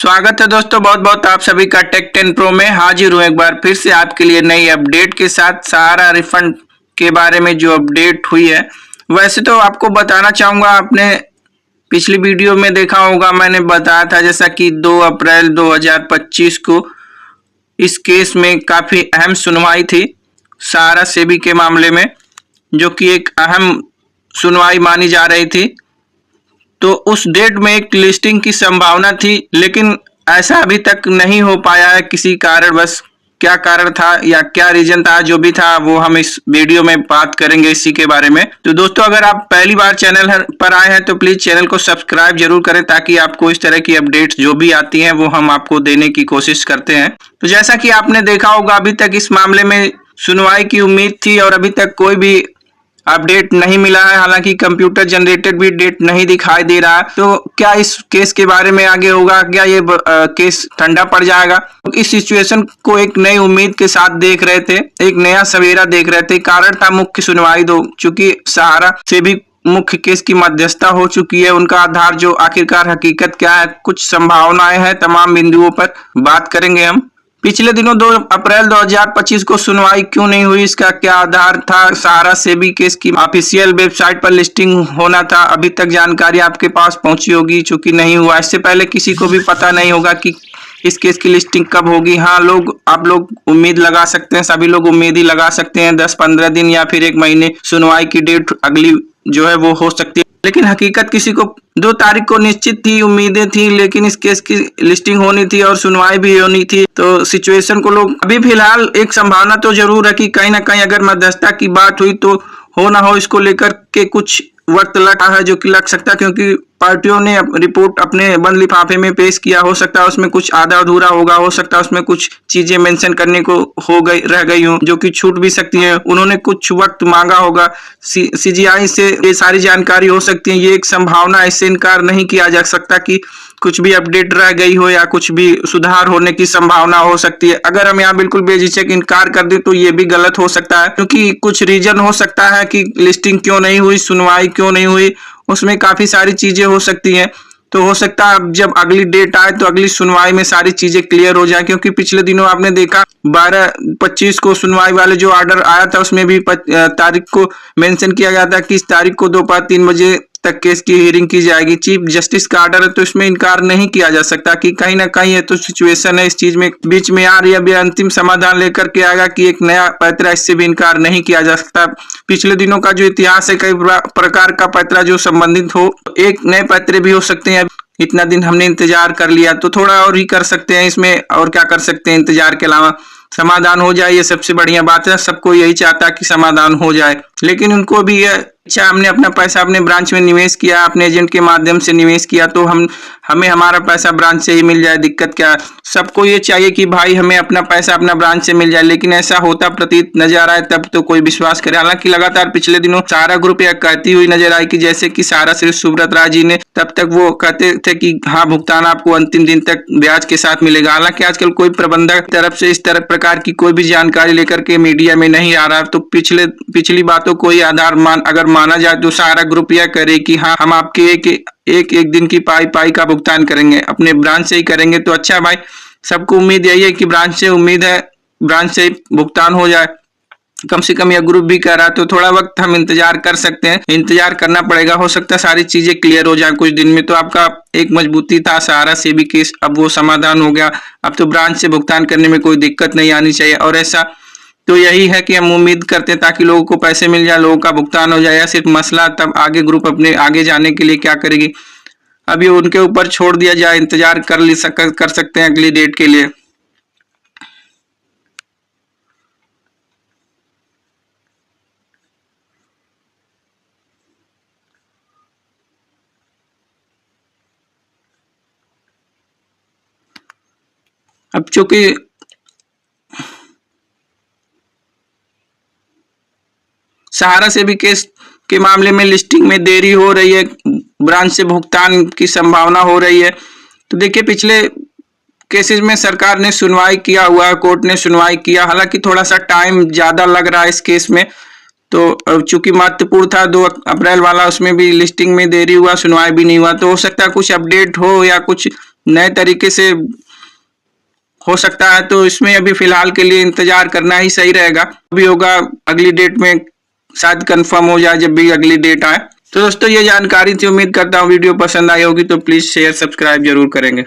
स्वागत है दोस्तों, बहुत बहुत आप सभी का टेक 10 प्रो में हाजिर हूँ एक बार फिर से आपके लिए नई अपडेट के साथ। सहारा रिफंड के बारे में जो अपडेट हुई है, वैसे तो आपको बताना चाहूँगा, आपने पिछली वीडियो में देखा होगा, मैंने बताया था जैसा कि 2 अप्रैल 2025 को इस केस में काफ़ी अहम सुनवाई थी सहारा सेबी के मामले में, जो कि एक अहम सुनवाई मानी जा रही थी। तो उस डेट में एक लिस्टिंग की संभावना थी, लेकिन ऐसा अभी तक नहीं हो पाया है किसी कारणवश। क्या कारण था या क्या रीजन था, जो भी था वो हम इस वीडियो में बात करेंगे इसी के बारे में। तो दोस्तों, अगर आप पहली बार चैनल पर आए हैं तो प्लीज चैनल को सब्सक्राइब जरूर करें, ताकि आपको इस तरह की अपडेट्स जो भी आती हैं वो हम आपको देने की कोशिश करते हैं। तो जैसा कि आपने देखा होगा, अभी तक इस मामले में सुनवाई की उम्मीद थी और अभी तक कोई भी अपडेट नहीं मिला है। हालांकि कंप्यूटर जनरेटेड भी डेट नहीं दिखाई दे रहा है। तो क्या इस केस के बारे में आगे होगा, क्या ये केस ठंडा पड़ जाएगा? इस सिचुएशन को एक नई उम्मीद के साथ देख रहे थे, एक नया सवेरा देख रहे थे। कारण था मुख्य सुनवाई दो, चूंकि सहारा से भी मुख्य केस की मध्यस्थता हो चुकी है। उनका आधार जो आखिरकार हकीकत क्या है, कुछ संभावनाएं हैं, तमाम बिंदुओं पर बात करेंगे हम। पिछले दिनों 2 अप्रैल 2025 को सुनवाई क्यों नहीं हुई, इसका क्या आधार था? सहारा सेबी केस की ऑफिशियल वेबसाइट पर लिस्टिंग होना था, अभी तक जानकारी आपके पास पहुंची होगी, चूंकि नहीं हुआ। इससे पहले किसी को भी पता नहीं होगा कि इस केस की लिस्टिंग कब होगी। हाँ, आप लोग उम्मीद लगा सकते हैं, सभी लोग उम्मीद ही लगा सकते हैं 10-15 दिन या फिर 1 महीने सुनवाई की डेट अगली जो है वो हो सकती है। लेकिन हकीकत किसी को 2 तारीख को निश्चित थी, उम्मीदें थी, लेकिन इस केस की लिस्टिंग होनी थी और सुनवाई भी होनी थी। तो सिचुएशन को लोग अभी फिलहाल एक संभावना तो जरूर है कि कहीं ना कहीं अगर मध्यस्थता की बात हुई तो हो ना हो, इसको लेकर के कुछ वक्त लगा है, जो कि लग सकता है, क्योंकि पार्टियों ने रिपोर्ट अपने बंद लिफाफे में पेश किया। हो सकता है उसमें कुछ आधा अधूरा होगा, हो सकता है उसमें कुछ चीजें मेंशन करने को रह गई हो, जो कि छूट भी सकती हैं। उन्होंने कुछ वक्त मांगा होगा, सीजीआई से ये सारी जानकारी हो सकती है। ये एक संभावना, इससे इनकार नहीं किया जा सकता कि कुछ भी अपडेट रह गई हो या कुछ भी सुधार होने की संभावना हो सकती है। अगर हम यहाँ बिल्कुल बेझिझक इनकार कर दें तो ये भी गलत हो सकता है, क्योंकि कुछ रीजन हो सकता है कि लिस्टिंग क्यों नहीं हुई, सुनवाई क्यों नहीं हुई, उसमें काफी सारी चीजें हो सकती हैं। तो हो सकता है जब अगली डेट आए तो अगली सुनवाई में सारी चीजें क्लियर हो जाए, क्योंकि पिछले दिनों आपने देखा 12-25 को सुनवाई वाले जो ऑर्डर आया था उसमें भी तारीख को मेंशन किया गया था कि इस तारीख को दोपहर 3 बजे तक केस की हियरिंग की जाएगी। चीफ जस्टिस का ऑर्डर है, तो इसमें इनकार नहीं किया जा सकता कि कहीं ना कहीं ये तो सिचुएशन है, इस चीज में बीच में आ रही है। अभी अंतिम समाधान लेकर के आएगा कि एक नया पैतरा, इससे भी इनकार नहीं किया जा सकता। पिछले दिनों का जो इतिहास है, कई प्रकार का पैतरा जो संबंधित हो, एक नए पैतरे भी हो सकते हैं। इतना दिन हमने इंतजार कर लिया तो थोड़ा और ही कर सकते हैं, इसमें और क्या कर सकते हैं इंतजार के अलावा। समाधान हो जाए, ये सबसे बढ़िया बात है। सबको यही चाहता है कि समाधान हो जाए, लेकिन उनको भी यह इच्छा, हमने अपना पैसा अपने ब्रांच में निवेश किया, अपने एजेंट के माध्यम से निवेश किया, तो हमें हमारा पैसा ब्रांच से ही मिल जाए। दिक्कत क्या है? सबको ये चाहिए कि भाई हमें अपना पैसा अपना ब्रांच से मिल जाए, लेकिन ऐसा होता प्रतीत नजर आ रहा है, तब तो कोई विश्वास करे। हालांकि लगातार पिछले दिनों सहारा ग्रुप यह कहती हुई नजर आई कि जैसे कि सहारा श्री सुब्रत राय जी ने, तब तक वो कहते थे कि हाँ, भुगतान आपको अंतिम दिन तक ब्याज के साथ मिलेगा। हालांकि आजकल कोई प्रबंधक तरफ से इस तरह प्रकार की कोई भी जानकारी लेकर के मीडिया में नहीं आ रहा। तो पिछली बातों को ही आधार अगर माना जाए तो सहारा ग्रुप यह करे कि हाँ, हम आपके एक दिन की पाई का भुगतान करेंगे, अपने ब्रांच से ही करेंगे। तो अच्छा भाई, सबको उम्मीद यही है कि ब्रांच से उम्मीद है ब्रांच से भुगतान हो जाए, कम से कम यह ग्रुप भी कह रहा है। तो थोड़ा वक्त हम इंतजार कर सकते हैं, इंतजार करना पड़ेगा। हो सकता है सारी चीजें क्लियर हो जाए कुछ दिन में। तो आपका एक मजबूती था सहारा से भी केस, अब वो समाधान हो गया। अब तो ब्रांच से भुगतान करने में कोई दिक्कत नहीं आनी चाहिए। और ऐसा तो यही है कि हम उम्मीद करते हैं ताकि लोगों को पैसे मिल जाए, लोगों का भुगतान हो जाए। या सिर्फ मसला तब आगे ग्रुप अपने आगे जाने के लिए क्या करेगी, अभी उनके ऊपर छोड़ दिया जाए, इंतजार कर सकते हैं अगली डेट के लिए। अब चूंकि सहारा से भी केस के मामले में लिस्टिंग में देरी हो रही है, ब्रांच से भुगतान की संभावना हो रही है। तो देखिए, पिछले केसेस में सरकार ने सुनवाई किया हुआ है, कोर्ट ने सुनवाई किया, हालांकि थोड़ा सा टाइम ज्यादा लग रहा है इस केस में। तो चूंकि महत्वपूर्ण था 2 अप्रैल वाला, उसमें भी लिस्टिंग में देरी हुआ, सुनवाई भी नहीं हुआ। तो हो सकता है कुछ अपडेट हो या कुछ नए तरीके से हो सकता है, तो इसमें अभी फिलहाल के लिए इंतजार करना ही सही रहेगा। अभी होगा अगली डेट में शायद कंफर्म हो जाए, जब भी अगली डेट आए। तो दोस्तों ये जानकारी थी, उम्मीद करता हूँ वीडियो पसंद आई होगी, तो प्लीज शेयर सब्सक्राइब जरूर करेंगे।